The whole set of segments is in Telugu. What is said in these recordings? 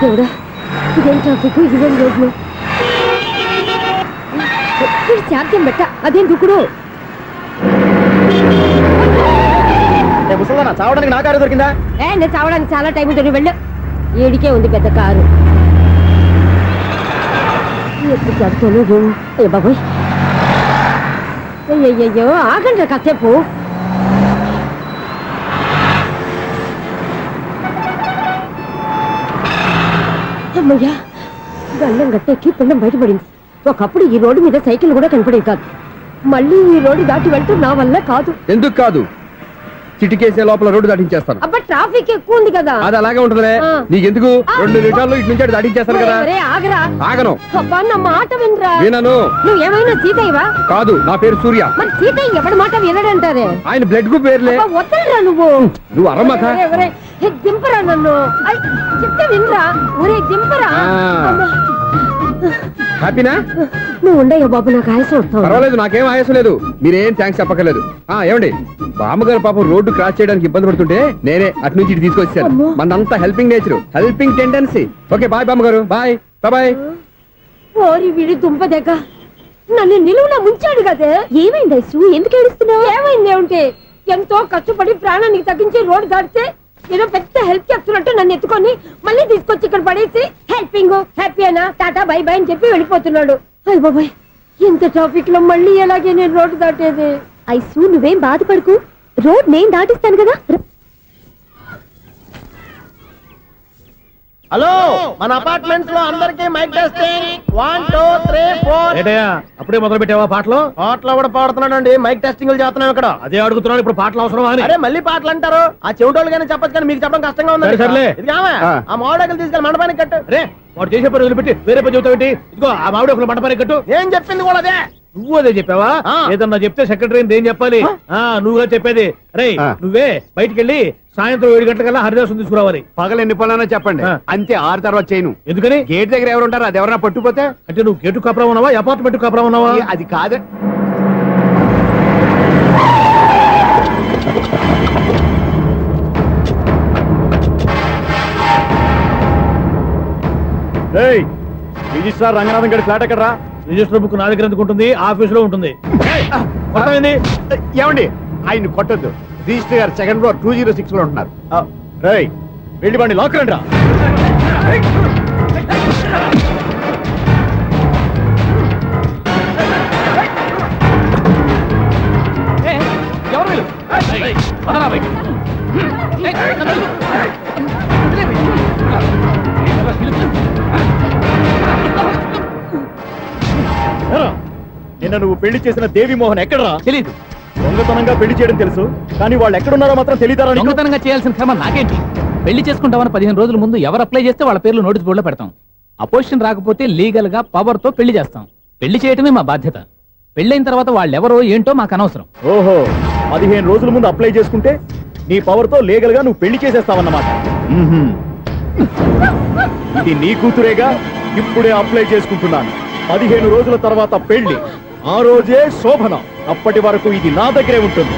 దేవుడా, ఇదేం ట్రాఫిక్, ఇదేం రోడ్లు. శాంతం పెట్ట, అదేం దుక్కుడు. చావడానికి నా కారు దొరికిందా? నేను చావడానికి చాలా టైం ఉంటుంది, వెళ్ళు. ఏడికే ఉంది పెద్ద కారు. ఎప్పుడు చదువుతాను అయ్యో బాబోయ్. అయ్యయ్యో, ఆగండి కాసేపు. అమ్మయ్యా, గల్లం గట్టెక్కి పిండం బయటపడింది. ఒకప్పుడు ఈ రోడ్డు మీద సైకిల్ కూడా కనపడేది కాదు. మళ్ళీ ఈ రోడ్డు దాటి వెళ్తూ నా వల్ల కాదు. ఎందుకు కాదు? చిటికేసే లోపల రోడ్డు దాటించేస్తాను. అబ్బా, ట్రాఫిక్ ఎక్కువ ఉంది కదా. అది అలాగే ఉంటుందిలే. నీకెందుకు? 2 నిమిషాల్లో ఇటు నుంచి దాటించేస్తాను కదా. ఆగరా. ఆగను. అబ్బా, నా మాట వినరా. వినను. నువ్వు ఏమైనా సీతయ్యవా? కాదు, నా పేరు సూర్య. మరి సీతయ్య ఎవరి మాట వినడంటారే? ఆయన బ్లడ్ గ్రూప్ పేర్లే. వద్దరా నువ్వు. నువ్వు అరమ్మక. దింపరా నన్ను. చెప్తే వినరా. ఒరే దింపరా. హ్యాపీనా? నువ్వు ఉండయ్యా బాబు, నాకు ఆయాసం వస్తావు. పర్వాలేదు, నాకేం ఆయాసం లేదు. మీరేం థ్యాంక్స్ చెప్పక్కర్లేదు. ఏమండి, బామ్మగారు పాపం రోడ్డు క్రాస్ చేయడానికి ఇబ్బంది పడుతుంటే నేనే అటు నుంచి ఇటు తీసుకొచ్చాను. మనంతా helping nature, helping tendency. Okay, bye బామ్మగారు. Bye bye. ఓరి వీడి దుంపదగ్గ, నన్ను నిలువులా ముంచాడు కదే. ఏమైంది ఐసు? ఎందుకు ఏడుస్తున్నావు? ఏమైంది ఏమిటి? ఎంతో కష్టపడి ప్రాణానికి తగ్గించి రోడ్డు దాటితే ఏదో పెద్ద హెల్ప్ చేస్తున్నట్టు నన్ను ఎత్తుకొని మళ్ళీ తీసుకొచ్చి ఇక్కడ పడేసి హెల్పింగ్ హ్యాపీ అయినా టాటా బై బై అని చెప్పి వెళ్ళిపోతున్నాడు. అయ్య బాబాయ్, ఇంత ట్రాఫిక్ లో మళ్ళీ ఎలాగే నేను రోడ్డు దాటేది? ఐసు, నువ్వేం బాధపడకు, రోడ్ నేను దాటిస్తాను కదా. హలో, మన అపార్ట్మెంట్స్ లో అందరికి మైక్ టెస్టింగ్. 1 2 3 4. అప్పుడే మొదలు పెట్టావా పాటలు? పాటలు కూడా పాడుతున్నాడు. మైక్ టెస్టింగ్ చేస్తున్నాం ఇక్కడ. అదే అడుగుతున్నాను, ఇప్పుడు పాటలు అవసరం అని. అరే మళ్ళీ పాటలు అంటారు. ఆ చెవిటోళ్ళు కానీ చెప్పచ్చు, కానీ మీకు చెప్పడం కష్టంగా ఉంది. ఆ మామిడాకులు తీసుకెళ్ళి మండపానికి కట్టు. రే, వాడు చేసే పని వదిలిపెట్టి వేరే పని చెబుతావు. ఇదిగో ఆ మామిడి ఒకరు మండపానికి కట్టు. నేను చెప్పింది కూడా అదే. నువ్వు అదే చెప్పావా? ఏదన్నా చెప్తే సెక్రటరీ ఏం చెప్పాలి? నువ్వుగా చెప్పేది. రే, నువ్వే బయటికి వెళ్ళి సాయంత్రం 7 గంటలకల్లా హరిదాసు తీసుకురావాలి. పగలు ఎన్ని పనులన్నా చెప్పండి, అంతే. 6 తర్వాత చేయను. ఎందుకని? గేట్ దగ్గర ఎవరు ఉంటారు? అది ఎవరైనా పట్టుపోతే. అంటే నువ్వు గేటు కాపురా ఉన్నావా, అపార్ట్మెంట్ కాపురా ఉన్నావా? అది కాదు. రిజిస్ట్రార్ రంగనాథన్ గారి ఫ్లాట్ ఎక్కడరా? రిజిస్టర్ బుక్ నా దగ్గర ఎందుకు ఉంటుంది? ఆఫీస్ లో ఉంటుంది. ఏమండి, ఆయన కొట్టద్దు. రిజిస్టర్ గారు 2nd floor 206 లో ఉంటున్నారు. రేయ్, వెళ్ళి బండి లాక్ రండి రా. నిన్న నువ్వు పెళ్లి చేసిన దేవి మోహన్ ఎక్కడరా? తెలీదు. దొంగతనంగా పెళ్లి చేయడం తెలుసు, కానీ వాళ్ళు ఎక్కడున్నారో మాత్రం తెలియదారా? దొంగతనంగా చేయాల్సిన క్రమ నాకేంటి? పెళ్లి చేసుకుంటామని 15 రోజుల ముందు ఎవరు అప్లై చేస్తే వాళ్ళ పేర్లు నోటీస్ బోర్డులో పెడతాం. అపోజిషన్ రాకపోతే లీగల్ గా పవర్ తో పెళ్లి చేస్తాం. పెళ్లి చేయటమే మా బాధ్యత. పెళ్లైన తర్వాత వాళ్ళెవరో ఏంటో మాకు అనవసరం. ఓహో, 15 రోజుల ముందు అప్లై చేసుకుంటే నీ పవర్ తో లీగల్ గా నువ్వు పెళ్లి చేసేస్తావన్నమాట. ఇది నీ కూతురేగా, ఇప్పుడే అప్లై చేసుకుంటున్నాను. 15 రోజుల తర్వాత పెళ్లి, ఆ రోజే శోభన. అప్పటి వరకు ఇది నా దగ్గరే ఉంటుంది.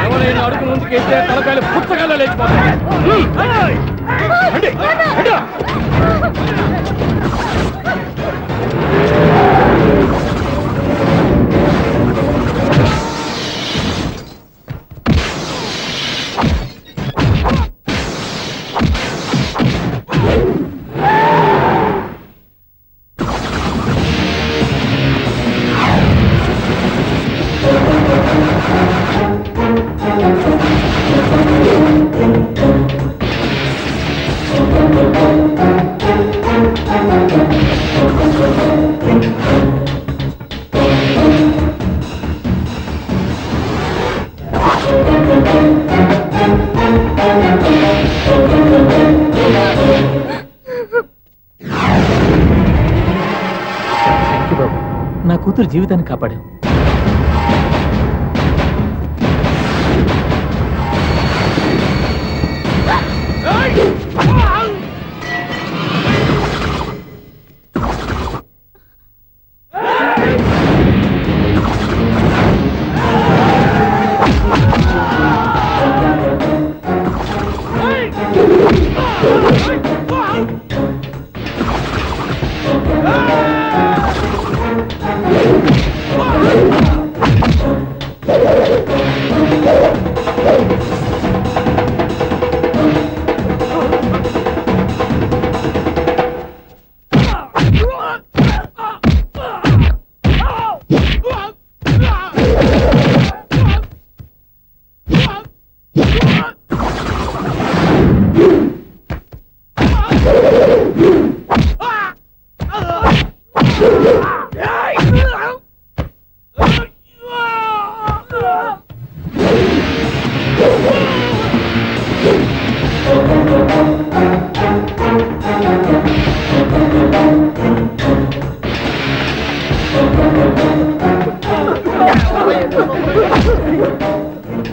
ఎవరైనా అడుగు ముందుకేస్తే తలకాయలు పుచ్చకాయలు లేచిపోతాయి. నా కూతురు జీవితాన్ని కాపాడు.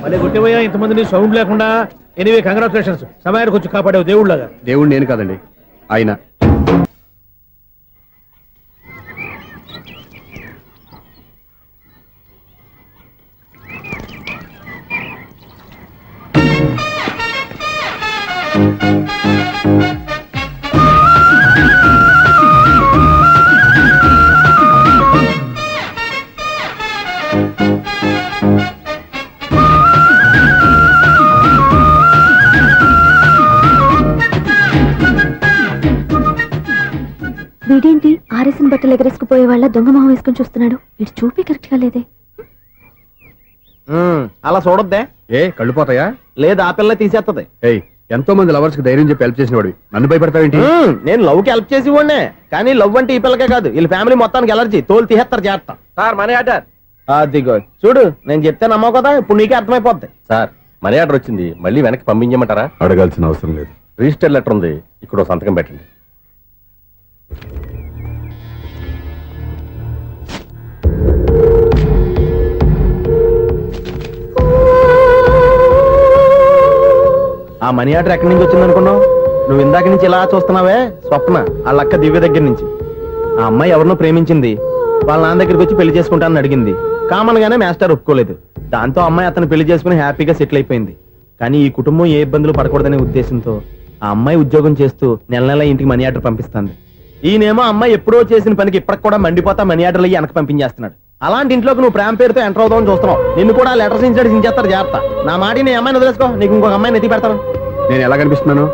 మళ్ళీ కొట్టిపోయా ఇంతమందిని సౌండ్ లేకుండా. ఎనీవే కంగ్రాచులేషన్స్, సమయానికి వచ్చి కాపాడావు దేవుళ్ళగా. దేవుడు నేను కాదండి, ఆయన. వీడేంటి ఆరేసిన బట్టలు ఎగరేసుకుపోయే వాళ్ళ దొంగ మొహం వేసుకుని చూస్తున్నాడు. ఇటు చూపి కరెక్ట్ గా లేదే. అలా చూడొద్దే. ఏ కళ్ళు పోతాయా? లేదు, ఆ పిల్ల తీసేస్తది. ఏయ్, ఎంతో మంది లవర్స్ కి ధైర్యం చెప్పి హెల్ప్ చేసిన వాడివి, నన్ను భయపడతావేంటి? నేను లవ్ కి హెల్ప్ చేసి ఇవ్వండి, కానీ లవ్ అంటే ఈ పిల్లకే కాదు, వీళ్ళ ఫ్యామిలీ మొత్తానికి ఎలర్జీ. తోలు తీసేస్తారు చేస్తా. Sir money order. అదిగో చూడు, నేను చెప్తే నమ్మవు కదా, ఇప్పుడు నీకే అర్థమైపోద్ది. సార్ మనీ ఆర్డర్ వచ్చింది, మళ్ళీ వెనక్కి పంపించమంటారా? అడగాల్సిన అవసరం లేదు. రిజిస్టర్ లెటర్ ఉంది, ఇక్కడ ఓ సంతకం పెట్టండి. ఆ మనీ ఆర్డర్ ఎక్కడి నుంచి వచ్చింది అనుకున్నావు? నువ్వు ఇందాక నుంచి ఇలా చూస్తున్నావే, స్వప్న వాళ్ళ అక్క దివ్య దగ్గర నుంచి. ఆ అమ్మాయి ఎవరినో ప్రేమించింది, వాళ్ళ నాన్న దగ్గరికి వచ్చి పెళ్లి చేసుకుంటానని అడిగింది. కామన్ గానే మాస్టర్ ఒప్పుకోలేదు. దాంతో అమ్మాయి అతను పెళ్లి చేసుకుని హ్యాపీగా సెటిల్ అయిపోయింది. కానీ ఈ కుటుంబం ఏ ఇబ్బందులు పడకూడదనే ఉద్దేశంతో ఆ అమ్మాయి ఉద్యోగం చేస్తూ నెల నెల ఇంటికి మనీ ఆర్డర్ పంపిస్తుంది. ఈయనేమో అమ్మాయి ఎప్పుడో చేసిన పనికి ఇప్పటికి కూడా మండిపోతా మనీ ఆర్డర్లు అయ్యి వెనక పంపించేస్తున్నాడు. అలాంటి ఇంట్లోకి నువ్వు ప్రేమ పేరుతో ఎంటర్ అవుతావని చూస్తున్నావు. నిన్ను కూడా లెటర్స్ ఇన్సైడ్ సించేస్తారు జాగ్రత్త. నా మాట నీ అమ్మాయిని వదిలేసుకో, నీకు ఇంకొక అమ్మాయిని ఎత్తి పెడతాను. నేను ఎలా కనిపిస్తున్నాను?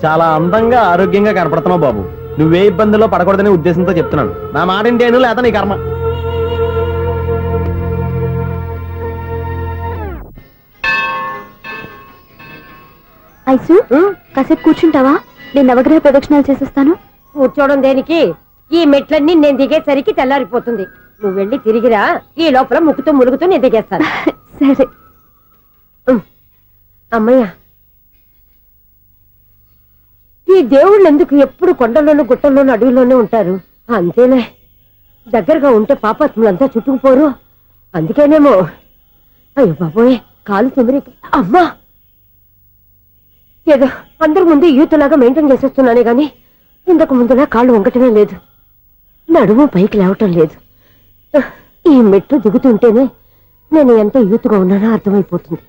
చాలా అందంగా ఆరోగ్యంగా కనపడుతున్నావు బాబు. నువ్వే ఇబ్బందుల్లో పడకూడదనే ఉద్దేశంతో చెప్తున్నాను. నా మాట ఇంటేను, లేదా నీ కర్మ. ఐసు, కాసేపు కూర్చుంటావా? నేను నవగ్రహ ప్రదక్షిణాలు చేసేస్తాను. కూర్చోవడం దేనికి? ఈ మెట్లన్నీ నేను దిగేసరికి తెల్లారిపోతుంది. నువ్వు వెళ్ళి తిరిగిరా, ఈ లోపల ముక్కుతూ ములుగుతూ నేను దిగేస్తాను. సరే. అమ్మయ్య, ఈ దేవుళ్ళు ఎందుకు ఎప్పుడు కొండల్లోనూ గుట్టల్లోనూ అడవిలోనే ఉంటారు? అంతేలే, దగ్గరగా ఉంటే పాపాత్ములంతా చుట్టుకుపోరు. అందుకేనేమో. అయ్యో బాబోయ్, కాలు తిమిరి. అమ్మా, ఏదో అందరి ముందు యూత్లాగా మెయింటైన్ చేసేస్తున్నానే గాని ఇంతకు ముందులా కాళ్ళు వంకటమే లేదు, నడుము పైకి లేవటం లేదు. ఈ మెట్లు దిగుతుంటేనే నేను ఎంత యూత్గా ఉన్నానో అర్థమైపోతుంది.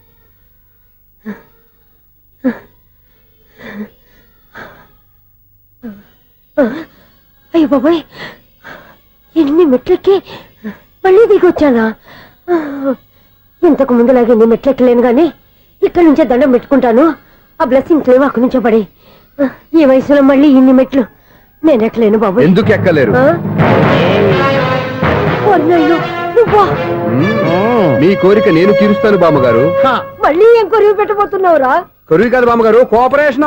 అయ్యో బాబాయ్, ఎన్ని మెట్లెక్కి మళ్ళీ దిగొచ్చానా? ఇంతకు ముందులాగే ఎన్ని మెట్లెక్కలేను గాని ఇక్కడి నుంచే దండం పెట్టుకుంటాను. ఆ బ్లెస్సింగ్ లేవు అక్కడి నుంచో పడి. ఈ వయసులో మళ్ళీ ఇన్ని మెట్లు నేను ఎక్కలేను బాబు. ఎందుకు ఎక్కలేరు? మీ కోరిక నేను తీరుస్తాను బామ్మగారు. మళ్ళీ ఏం కొరివి పెట్టబోతున్నావురా? కొరివి కాదు బామ్మగారు, కోఆపరేషన్.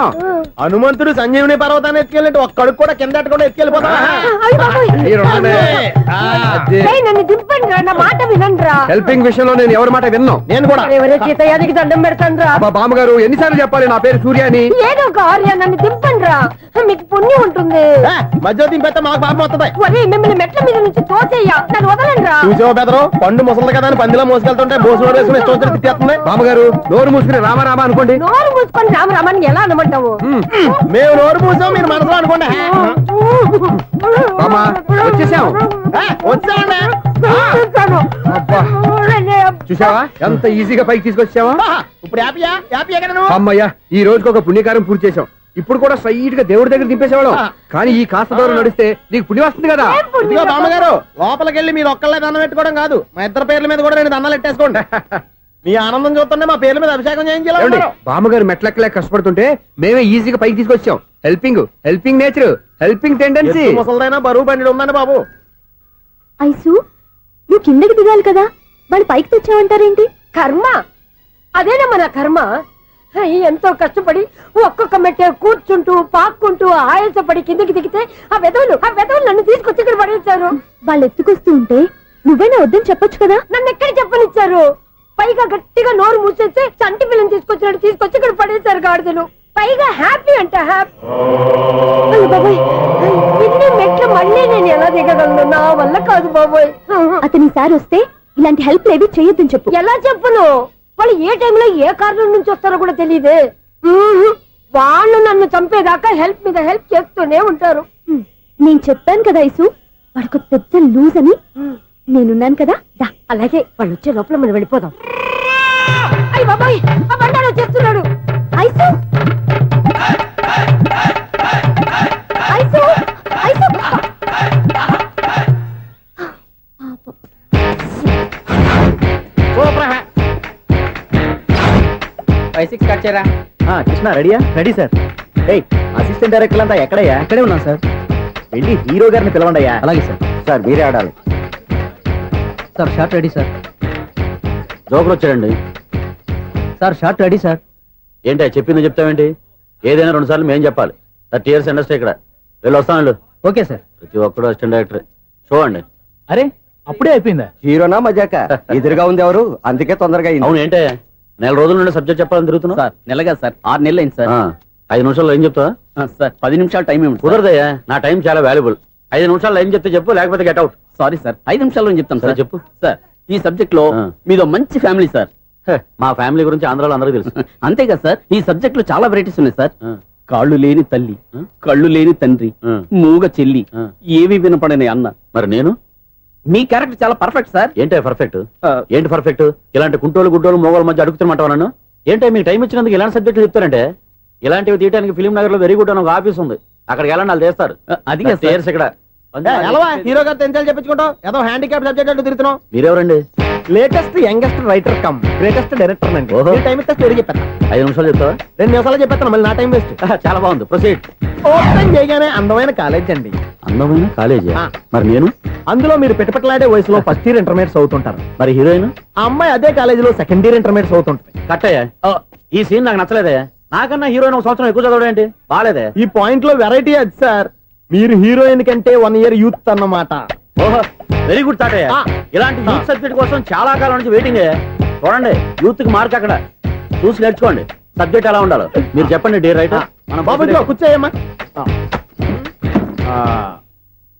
హనుమంతుడు సంజీవుని పర్వతాన్ని ఎత్తుకెళ్ళినట్టు ఒక్కడికి కూడా కింద కూడా ఎత్తుకెళ్ళిపోతా. నన్ను దింపండి రా, నా మాట వినండిరా. హెల్పింగ్ విషయంలో నేను ఎవరి మాట విన్నాను. నేను కూడా ఎవరే సీతయ్యానికి దండం పెడతాను రా. బామ్మగారు ఎన్నిసార్లు చెప్పాలి నా పేరు సూర్య అని? ఏదో ఒక ఆర్య, నన్ను దింపండి రా, మీకు పుణ్యం ఉంటుంది. మధ్యలో దింపేస్తే మాకు పాపం వస్తుంది. ఒరే, మిమ్మల్ని మెట్ల మీద నుంచి తోసేయ్యా, నన్ను వదలండి రా. చూసావో బెదరు, పండు ముసలి కదా అని పందిలో మోసుకెళ్తుంటే బోసు వేసుకుని ఇష్టం తిట్టేస్తుంది. బామ్మగారు నోరు మూసుకుని రామారామ అనుకోండి. నోరు మూసుకొని రామరామాన్ని ఎలా అనమంటావు? మేము నోరు మూసాం, మీరు మనసులో అనుకోండి. బామ్మ వచ్చేసాం. వచ్చామండి. అబ్బా, చూసావా ఎంత ఈజీగా పైకి తీసుకొచ్చావా? ఇప్పుడు హ్యాపీయా? హ్యాపీయా కదా నువ్వు? అమ్మయ్యా, ఈ రోజుకి ఒక పుణ్యకారం పూర్తి చేసాం. ఇప్పుడు కూడా స్ట్రైట్ గా దేవుడి దగ్గర దింపేసేవాళ్ళం. కానీ ఈ కాస్త దూరం నడిస్తే నీకు పుణ్యం వస్తుంది కదా. ఇదిగో బామ్మగారు, లోపలికి వెళ్ళి మీరు ఒక్కళ్ళే దండం పెట్టుకోవడం కాదు, మా ఇద్దరు పేర్ల మీద కూడా నేను దండాలు ఎట్టేసుకోండి. మీ ఆనందం చూస్తుంటే మా పేర్ల మీద అభిషేకం ఏమండి చేయించాలి బామ్మగారు మెట్లెక్కలే కష్టపడుతుంటే మేమే ఈజీగా పైకి తీసుకొచ్చాం. Helping nature, helping tendency. ముసలిదైనా బరువు బండి ఉందండి బాబు. ఐసు నువ్వు కిందకి దిగాలి కదా, వాళ్ళు పైకి తెచ్చావంటారేంటి? కర్మ అదేనమ్మా నా కర్మ. ఎంతో కష్టపడి ఒక్కొక్క మెట్టే కూర్చుంటూ పాక్కుంటూ ఆయాసపడి కిందకి దిగితే ఆ వెధవులు నన్ను తీసుకొచ్చి ఇక్కడ పడేశారు. వాళ్ళు ఎత్తుకొస్తూ ఉంటే నువ్వేనా వద్దని చెప్పొచ్చు కదా. నన్ను ఎక్కడ చెప్పనిచ్చారు? పైగా గట్టిగా నోరు మూసేస్తే చంటి పిల్లని తీసుకొచ్చినట్టు తీసుకొచ్చి ఇక్కడ పడేశారు గాడిదలు. పైగా హ్యాపీ అంట హ్యాపీ. అయ్య బాబోయ్, ఇన్ని మెట్లు మళ్ళీ నేను ఎలా దిగగలను? నా వల్ల కాదు బాబోయ్. అతని సారి వస్తే ఇలాంటి హెల్ప్ లేవి చేయొద్దని చెప్పు. ఎలా చెప్పును? వాళ్ళు ఏ టైంలో ఏ కారణం నుంచి వస్తారో కూడా తెలియదే. వాళ్ళు నన్ను చంపేదాకా హెల్ప్ మీద హెల్ప్ చేస్తూనే ఉంటారు. నేను చెప్పాను కదా ఐసు, వాడికి పెద్ద లూజ్ అని. నేనున్నాను కదా, దా. అలాగే వాళ్ళు వచ్చే లోపల మనం వెళ్ళిపోదాం. అయ్య బాబాయ్, ఆ బండారు వచ్చేస్తున్నాడు. ఐసు ఐసు ఐసు కృష్ణ రెడీయా? Ready sir. అసిస్టెంట్ డైరెక్టర్ అంతా ఎక్కడయ్యా? ఇక్కడే ఉన్నాం సార్. వెళ్ళి హీరో గారిని పిలవండి అయ్యా. అలాగే సార్. సార్ మీరే ఆడాలి sir. Shot ready sir. Joker వచ్చాడండి. Sir shot ready sir. ఏంటి చెప్పింది చెప్తావేంటి? ఏదైనా 2 సార్లు మేము చెప్పాలి. 30 years ఇండస్ట్రీ ఇక్కడ. వెళ్ళి వస్తాను. Okay sir. ప్రతి ఒక్కడు అసిస్టెంట్ డైరెక్టర్. చూడండి. అరే అప్పుడే అయిపోయిందా? హీరోనా మజాక? ఎదురుగా ఉంది ఎవరు, అందుకే తొందరగా అవును ఏంటే 4 రోజుల నుండి సబ్జెక్ట్ చెప్పాలని తిరుగుతున్నావు? సార్ నెలగా సార్, 6 నెలలు అయింది సార్. 5 నిమిషాల్లో ఏం చెప్తావా? సార్ 10 నిమిషాలు టైం ఏమి కుదరదయ్యా, నా టైం చాలా వాల్యుబుల్. 5 నిమిషాల్లో ఏం చెప్తే చెప్పు, లేకపోతే గెట్ అవుట్. సారీ సార్, 5 నిమిషాల్లో చెప్తాం సరే సార్. చెప్పు. సార్ ఈ సబ్జెక్ట్ లో మీదో మంచి ఫ్యామిలీ సార్. మా ఫ్యామిలీ గురించి ఆంధ్రాలో అందరికీ తెలుసు. అంతే కదా సార్, ఈ సబ్జెక్ట్ లో చాలా వెరైటీస్ ఉన్నాయి సార్. ఆ. కాళ్ళు లేని తల్లి, కళ్ళు లేని తండ్రి, ఆ. మూగ చెల్లి, ఆ. ఏవి వినపడని అన్న. మరి నేను మీ క్యారెక్టర్ చాలా పర్ఫెక్ట్ సార్. ఏంటే పర్ఫెక్ట్? ఏంటి పర్ఫెక్ట్? ఇలాంటి కుంటోలు గుడ్డోలు మోగోళ్ళ మధ్య అడుగుతున్నమాట నన్ను. ఏంటో మీకు టైం ఇచ్చినందుకు ఇలాంటి సబ్జెక్టులు చెప్తారంటే, ఇలాంటివి తీయడానికి ఫిలిం నగర్ లో వెరీ గుడ్ అని ఒక ఆఫీస్ ఉంది, అక్కడికి వెళ్ళండి, వాళ్ళు చేస్తారు. అది కాదు సార్. ఇక్కడ హీరో గారు తెంచాలి చెప్పించుకుంటాం, ఏదో హ్యాండిక్యాప్ సబ్జెక్ట్ అంటూ తిరుగుతున్నాం. మీరెవరండి? Latest youngest writer cum greatest director అండి. ఓహో. టైం ఇస్తే స్టోరీ చెప్పేస్తా. 5 నిమిషాలు చెప్తావా? 2 నిమిషాలు చెప్పేస్తాను, మళ్ళీ నా టైం వేస్ట్. చాలా బాగుంది, ప్రొసీడ్. ఓపెన్ చేయగానే అందమైన కాలేజ్ అండి. అందమైన కాలేజీ. ఆ. మరి నేను? అందులో మీరు పెట్టుపట్లాడే వయసులో ఫస్ట్ ఇయర్ ఇంటర్మీడియట్స్ అవుతుంటారు. మరి హీరోయిన్? ఆ అమ్మాయి అదే కాలేజీలో సెకండ్ ఇయర్ ఇంటర్మీడియట్స్ అవుతుంటుంది. కట్టయ్యా, ఈ సీన్ నాకు నచ్చలేదే. నాకన్నా హీరోయిన్ 1 సంవత్సరం ఎక్కువ చదవడం ఏంటి? బాలేదే. ఈ పాయింట్ లో వెరైటీ అది సార్, మీరు హీరోయిన్ కంటే 1 year యూత్ అన్నమాట. ఓహో, వెరీ గుడ్ తాటయ్య. ఆ. ఇలాంటి యూత్ సబ్జెక్ట్ కోసం చాలా కాలం నుంచి వెయిటింగ్. చూడండి, యూత్ కి మార్క్ అక్కడ చూసి నేర్చుకోండి. సబ్జెక్ట్ ఎలా ఉండాలో మీరు చెప్పండి డియర్ రైటర్. బాబు ఇదిగో కూర్చోయమ్మా.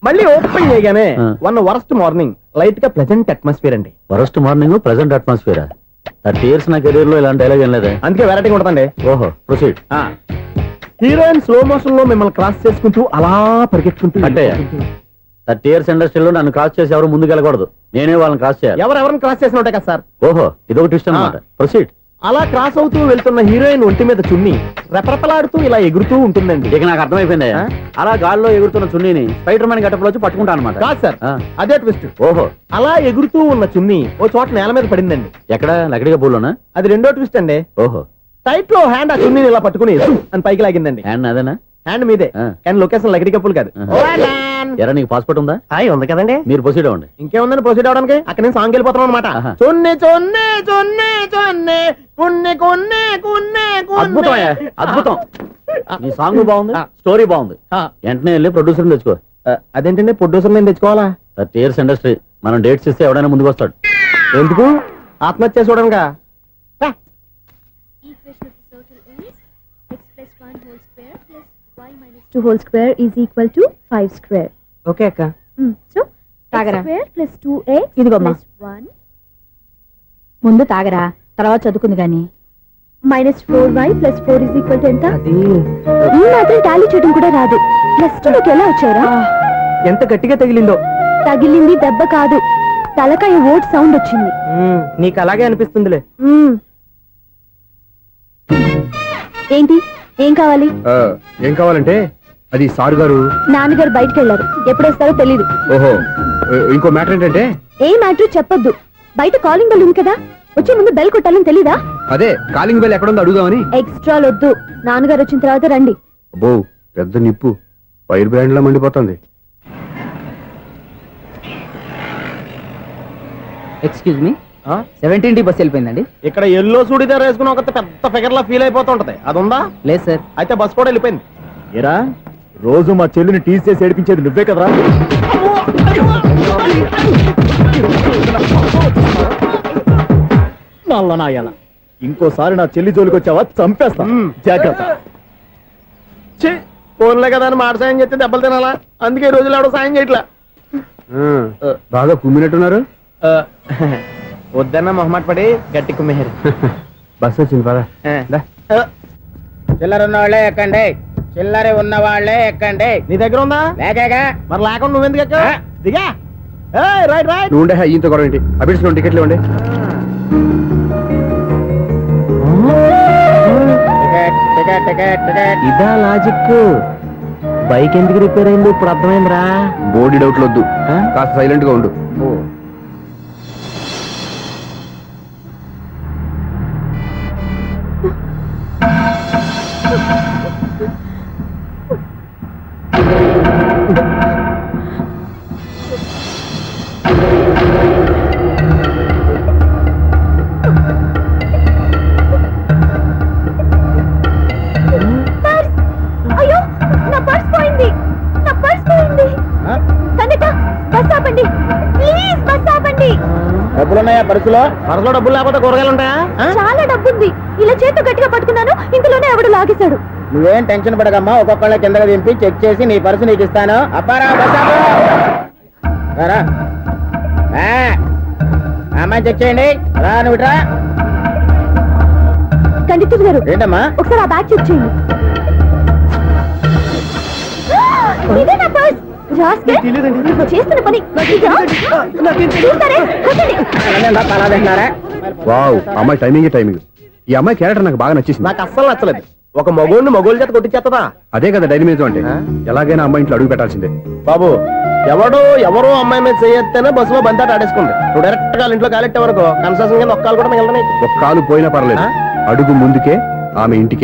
మళ్ళీ ఓపెన్ చేయగానే ఆ. వరస్ట్ మార్నింగ్, లైట్ గా ప్లెజెంట్ అట్మాస్ఫియర్ అండి. First morning present atmosphere. 30 years నా కెరీర్ లో ఇలాంటి డైలాగ్ ఏం లేదే. అందుకే వెరైటీ ఉంటుందండి. ఓహో, ప్రొసీడ్. హీరోయిన్ స్లో మోషన్ లో మిమ్మల్ని క్రాస్ చేసుకుంటూ అలా పరిగెత్తుకుంటూ అంటే 30 years ఇండస్ట్రీలో నన్ను క్రాస్ చేసి ఎవరు ముందుకు వెళ్ళకూడదు, నేనే వాళ్ళని క్రాస్ చేయాలి. ఎవరెవరిని క్రాస్ చేసిన ఉంటాయి కదా సార్. ఓహో, ఇదొక ట్విస్ట్ అన్నమాట. ప్రొసీడ్. అలా క్రాస్ అవుతూ వెళ్తున్న హీరోయిన్ ఒంటి మీద చున్ని రెపరెపలాడుతూ ఇలా ఎగురుతూ ఉంటుందండి. ఇక నాకు అర్థమైపోయింది. ఆ? అలా గాల్లో ఎగురుతున్న చున్నీని స్పైడర్ మ్యాన్ గట్టపులో వచ్చి పట్టుకుంటా అనమాట. కాదు సార్, ఆ. అదే ట్విస్ట్. ఓహో, అలా ఎగురుతూ ఉన్న చున్ని ఓ చోట నేల మీద పడిందండి. ఎక్కడ? లకడిగా పూల్లోనా? అది రెండో ట్విస్ట్ అండి. ఓహో, టైట్ లో హ్యాండ్ ఆ చున్నీని ఇలా పట్టుకుని అని పైకి లాగిందండి. హ్యాండ్ అదేనా? హ్యాండ్ మీదే, ఆ. కానీ లొకేషన్ లకడి కప్పులు కాదు. ఎరా, నీకు పాస్పోర్ట్ ఉందా? ఉంది కదండి. మీరు ప్రొసీడ్ అవ్వండి. ఇంకేముందని ప్రొసీడ్ అవడానికి, అక్కడ నేను సాంగ్ వెళ్ళిపోతాను అనమాట. ఆహా. చొన్నే చొన్నే చొన్నే చొన్నే కున్నే కొన్నే కున్నే అద్భుతం అయ్యా, అద్భుతం. నీ సాంగ్ బాగుంది, ఆ. స్టోరీ బాగుంది. వెంటనే వెళ్ళి ప్రొడ్యూసర్ తెచ్చుకో. అదేంటండి ప్రొడ్యూసర్ నేను తెచ్చుకోవాలా? 30 years ఇండస్ట్రీ, మనం డేట్స్ ఇస్తే ఎవడైనా ముందుకు వస్తాడు. ఎందుకు? ఆత్మహత్య చూడనుగా. Equation of the circle is x plus 1 whole square plus y minus 2 whole square is equal to 5 square. Okay అక్క. So, తాగరా. x square plus 2x ఇదిగోమ్మా. plus 1 ముందు తాగరా, తర్వాత చదువుకుంది గాని. minus 4y plus 4 is equal to ఎంత? అది ఈ మాత్రం టాలీ చేయడం కూడా రాదు. ప్లస్ 2 లోకి ఎలా వచ్చారా? ఎంత గట్టిగా తగిలిందో. తగిలింది దెబ్బ కాదు, తలకాయ ఓట్ సౌండ్ వచ్చింది. నీకు అలాగే అనిపిస్తుందిలే. ఏంటి, ఏం కావాలి? ఏం కావాలంటే అది సారు గారు. నాన్నగారు బయటకు వెళ్ళారు, ఎప్పుడొస్తారో తెలీదు. ఓహో, ఇంకో మ్యాటర్ ఏంటంటే ఏ మ్యాటర్ చెప్పొద్దు, బయట కాలింగ్ బెల్ ఉంది కదా. వచ్చే ముందు బెల్ కొట్టాలని తెలీదా? అదే కాలింగ్ బెల్ ఎక్కడుందో అడుగుదామని. ఎక్స్ట్రా వద్దు, నాన్నగారు వచ్చిన తర్వాత రండి. అబ్బో పెద్ద నిప్పు, ఫైర్ బ్రాండ్ లా మండిపోతుంది. ఎక్స్క్యూజ్ మీ, 17D బస్ వెళ్ళిపోయిందండి. ఇక్కడ ఎల్లో చూడిదార్ వేసుకుని ఒక పెద్ద ఫిగర్ లా ఫీల్ అయిపోతుంటది, అది ఉందా? లేదు సార్. అయితే బస్ కూడా వెళ్ళిపోయింది. ఏరా రోజు మా చెల్లిని టీస్ చేసి ఏడిపించేది నువ్వే కదరా? నల్ల నాయాల, ఇంకోసారి నా చెల్లి జోలికి వచ్చావా చంపేస్తా, జాగ్రత్త. ఫోన్లే కదా అని మాట సాయం చేస్తే దెబ్బలు తినాలా? అందుకే ఈ రోజులు ఎవడో సాయం చేయట్లా. బాగా కుమ్మినట్టున్నారు. వద్దన్న మొహమాట పడి గట్టి కుమ్మేరు. బస్ వచ్చింది పద. చిల్లర ఉన్న వాళ్ళే ఎక్కండి, చిల్లర ఉన్న వాళ్ళే ఎక్కండి. నీ దగ్గర ఉందా? లేకగా మరి లేకుండా నువ్వెందుకు ఎక్క? దిగా. Right right. నువ్వు ఉండే ఈయంతో గొడవ ఏంటి? అభిడ్స్ టికెట్లు ఇవ్వండి. Ticket ticket ticket ticket. ఇదా లాజిక్? బైక్ ఎందుకు రిపేర్ అయింది ఇప్పుడు అర్థమైందిరా. బోర్డు డౌట్లు వద్దు, కాస్త సైలెంట్ గా ఉండు. అయ్యో, నా పర్స్ పోయింది, నా పర్స్ పోయింది. కన్నట, బస్ ఆపండి ప్లీజ్, బస్ ఆపండి. డబ్బులున్నాయా పర్సులో? పరసలో డబ్బులు లేకపోతే కూరగాయలు ఉంటాయా? చాలా డబ్బుంది. ఇలా చేతితో గట్టిగా పట్టుకున్నాను, ఇంతలోనే ఎవడు లాగేశాడు. నువ్వేం టెన్షన్ పడకమ్మా, ఒక్కొక్కళ్ళ కిందకి దింపి చెక్ చేసి నీ పర్సు నీకు ఇస్తాను. అబ్బారా బస్ ఆపు. రా అమ్మాయి చెక్ చేయండి. రా నువ్వు రా. కండితులు గారు, ఏంటమ్మా? ఒకసారి ఆ బ్యాగ్ చెక్ చేయండి. ఇదే నా పర్స్. రాస్కెల్, నువ్వు చేస్తున్న పని ఇదా? చూస్తారే, కొట్టండి. వావ్, అమ్మాయి టైమింగ్. ఈ అమ్మాయి క్యారెక్టర్ నాకు బాగా నచ్చేసింది. నాకు అస్సలు నచ్చలేదు. ఒక మగోడిని మగోళ్ళ చేత కొట్టించేస్తుందా? అదే కదా డైనమిజం అంటే. ఎలాగైనా అమ్మాయి ఇంట్లో అడుగు పెట్టాల్సిందే. బాబు, ఎవరో అమ్మాయి మీద చేయొత్తేనే బస్సులో బంతాట ఆడేసుకుంది. నువ్వు డైరెక్ట్ గా ఇంట్లో కాలెట్టే వరకు కన్సెషన్ కింద ఒక్కలు కూడా మిగలనే. ఒక్క కాలు పోయినా పర్లేదు, అడుగు ముందుకే ఆమె ఇంటికి.